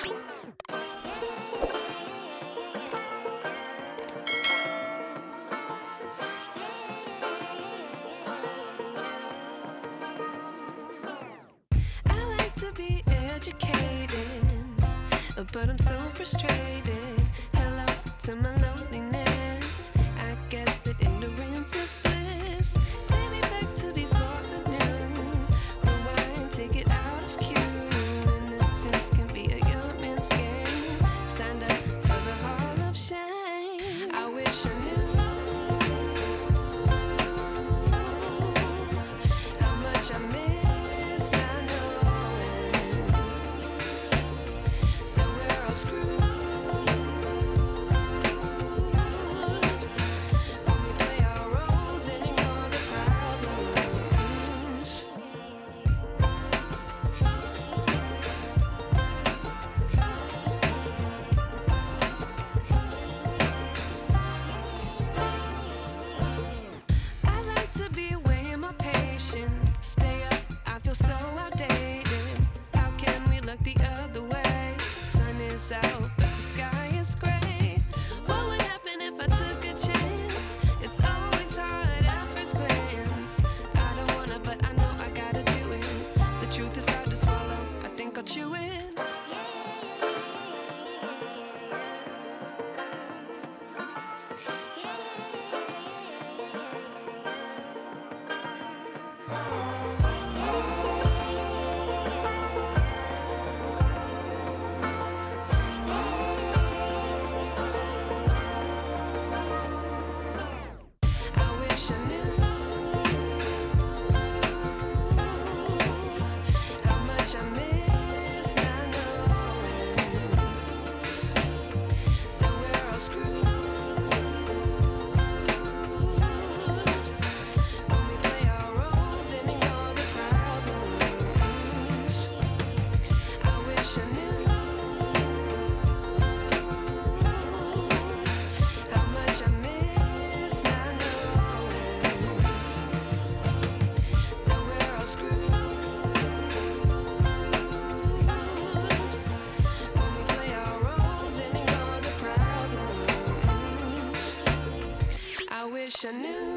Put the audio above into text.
I like to be educated, but I'm so frustrated. Hello to my loneliness. I guess that ignorance is bliss. Take me back to before I knew. Rewind, take it out of cue. Innocence can be a young man's game. Signed up for the hall of shame. I wish I knew how much I miss not knowing that we're all screwed when we play our roles and ignore the problems. I like to be weighing my patience. Stay up, I feel so outdated. How can we look the other way? Sun is out, but the sky is gray. What would happen if I took a chance? It's always hard at first glance. I don't wanna, but I know I gotta do it. The truth is hard to swallow, I think I'll chew it. I wish I knew how much I miss not knowing that we're all screwed when we play our roles and ignore the problems. I wish I knew how much I miss not knowing that we're all screwed when we play our roles and ignore the problems. I wish I knew